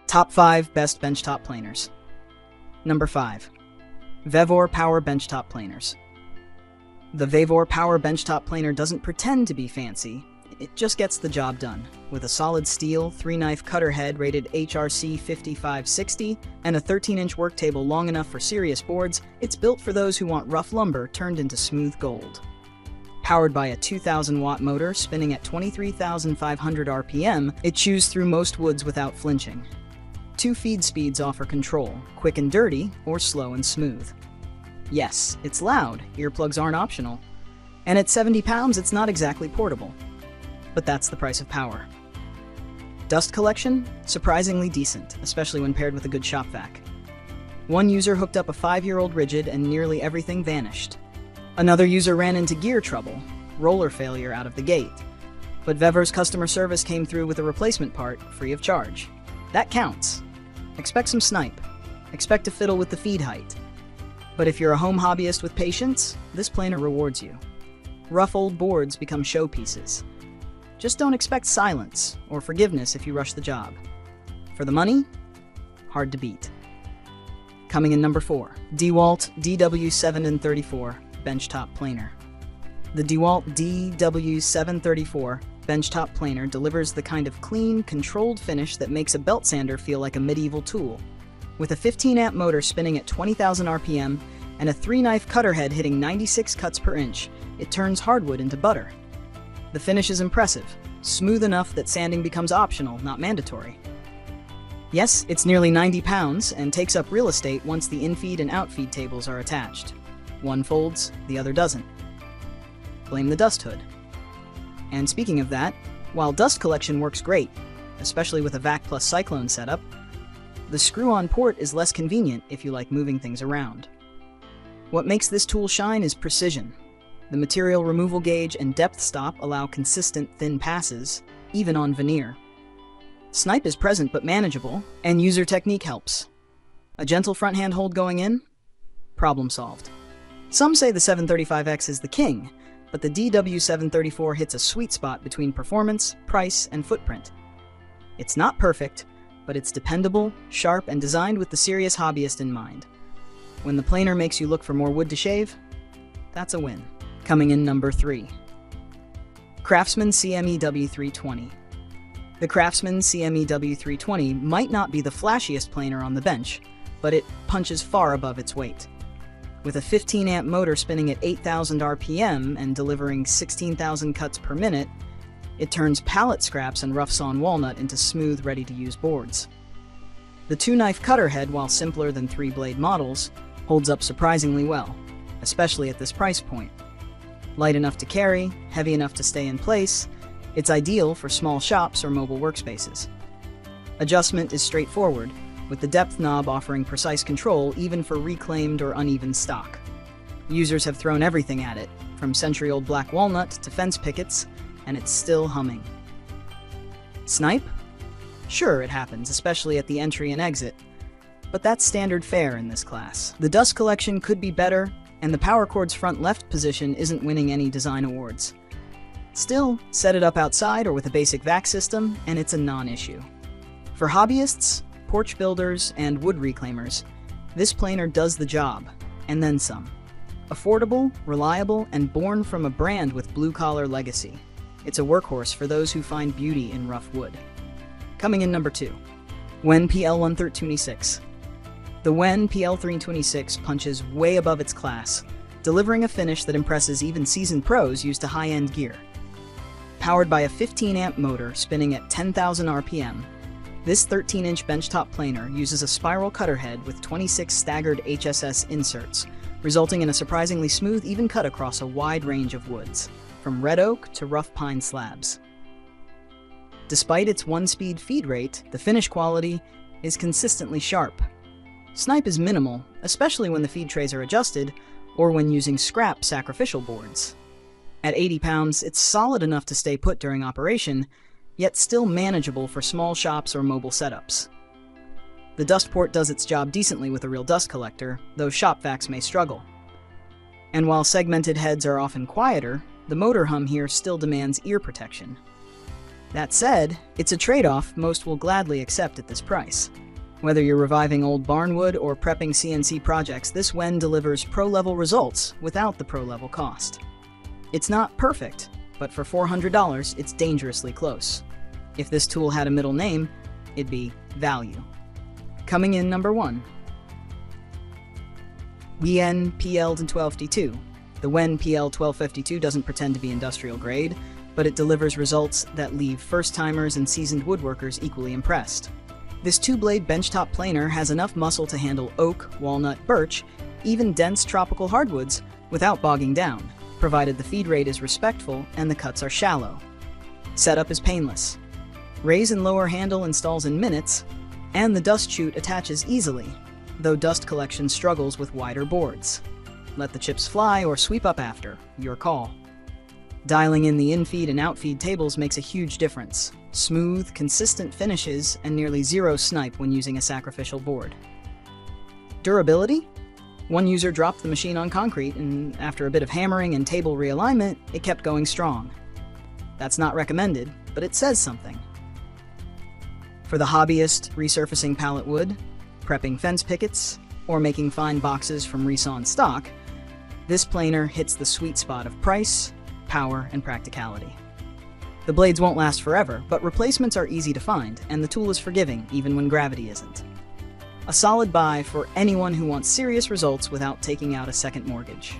Top 5 Best Benchtop Planers. Number 5. VEVOR Power Benchtop Planers. The VEVOR Power Benchtop Planer doesn't pretend to be fancy, it just gets the job done. With a solid steel, 3-knife cutter head rated HRC 5560 and a 13-inch work table long enough for serious boards, it's built for those who want rough lumber turned into smooth gold. Powered by a 2,000-watt motor spinning at 23,500 RPM, it chews through most woods without flinching. 2 feed speeds offer control, quick and dirty, or slow and smooth. Yes, it's loud, earplugs aren't optional. And at 70 pounds, it's not exactly portable. But that's the price of power. Dust collection? Surprisingly decent, especially when paired with a good shop vac. One user hooked up a 5-year-old rigid and nearly everything vanished. Another user ran into gear trouble, roller failure out of the gate. But VEVOR's customer service came through with a replacement part, free of charge. That counts. Expect some snipe. Expect to fiddle with the feed height. But if you're a home hobbyist with patience, this planer rewards you. Rough old boards become showpieces. Just don't expect silence or forgiveness if you rush the job. For the money, hard to beat. Coming in number 4, DEWALT DW734 Benchtop Planer. The DEWALT DW734 Benchtop Planer delivers the kind of clean, controlled finish that makes a belt sander feel like a medieval tool. With a 15-amp motor spinning at 20,000 RPM and a 3-knife cutter head hitting 96 cuts per inch, it turns hardwood into butter. The finish is impressive, smooth enough that sanding becomes optional, not mandatory. Yes, it's nearly 90 pounds and takes up real estate once the infeed and outfeed tables are attached. One folds, the other doesn't. Blame the dust hood. And speaking of that, while dust collection works great, especially with a VAC plus cyclone setup, the screw-on port is less convenient if you like moving things around. What makes this tool shine is precision. The material removal gauge and depth stop allow consistent thin passes, even on veneer. Snipe is present but manageable, and user technique helps. A gentle front hand hold going in? Problem solved. Some say the 735X is the king, but the DW734 hits a sweet spot between performance, price, and footprint. It's not perfect, but it's dependable, sharp, and designed with the serious hobbyist in mind. When the planer makes you look for more wood to shave, that's a win. Coming in number 3. CRAFTSMAN CME-W320. The CRAFTSMAN CME-W320 might not be the flashiest planer on the bench, but it punches far above its weight. With a 15-amp motor spinning at 8,000 RPM and delivering 16,000 cuts per minute, it turns pallet scraps and rough-sawn walnut into smooth, ready-to-use boards. The 2-knife cutter head, while simpler than 3-blade models, holds up surprisingly well, especially at this price point. Light enough to carry, heavy enough to stay in place, it's ideal for small shops or mobile workspaces. Adjustment is straightforward, with the depth knob offering precise control even for reclaimed or uneven stock. Users have thrown everything at it, from century-old black walnut to fence pickets, and it's still humming. Snipe? Sure, it happens, especially at the entry and exit, but that's standard fare in this class. The dust collection could be better, and the power cord's front left position isn't winning any design awards. Still, set it up outside or with a basic vac system, and it's a non-issue. For hobbyists, porch builders, and wood reclaimers, this planer does the job, and then some. Affordable, reliable, and born from a brand with blue-collar legacy. It's a workhorse for those who find beauty in rough wood. Coming in number 2. WEN PL1326. The WEN PL326 punches way above its class, delivering a finish that impresses even seasoned pros used to high-end gear. Powered by a 15-amp motor spinning at 10,000 RPM, this 13-inch benchtop planer uses a spiral cutter head with 26 staggered HSS inserts, resulting in a surprisingly smooth, even cut across a wide range of woods, from red oak to rough pine slabs. Despite its 1-speed feed rate, the finish quality is consistently sharp. Snipe is minimal, especially when the feed trays are adjusted or when using scrap sacrificial boards. At 80 pounds, it's solid enough to stay put during operation, yet still manageable for small shops or mobile setups. The dust port does its job decently with a real dust collector, though shop vacs may struggle. And while segmented heads are often quieter, the motor hum here still demands ear protection. That said, it's a trade-off most will gladly accept at this price. Whether you're reviving old barnwood or prepping CNC projects, this Wen delivers pro-level results without the pro-level cost. It's not perfect, but for $400, it's dangerously close. If this tool had a middle name, it'd be value. Coming in number 1. Wen PL1252. The Wen PL1252 doesn't pretend to be industrial grade, but it delivers results that leave first-timers and seasoned woodworkers equally impressed. This 2-blade benchtop planer has enough muscle to handle oak, walnut, birch, even dense tropical hardwoods without bogging down, provided the feed rate is respectful and the cuts are shallow. Setup is painless. Raise and lower handle installs in minutes, and the dust chute attaches easily, though dust collection struggles with wider boards. Let the chips fly or sweep up after, your call. Dialing in the in-feed and out-feed tables makes a huge difference. Smooth, consistent finishes, and nearly zero snipe when using a sacrificial board. Durability? One user dropped the machine on concrete, and after a bit of hammering and table realignment, it kept going strong. That's not recommended, but it says something. For the hobbyist resurfacing pallet wood, prepping fence pickets, or making fine boxes from resawn stock, this planer hits the sweet spot of price, power, and practicality. The blades won't last forever, but replacements are easy to find, and the tool is forgiving even when gravity isn't. A solid buy for anyone who wants serious results without taking out a second mortgage.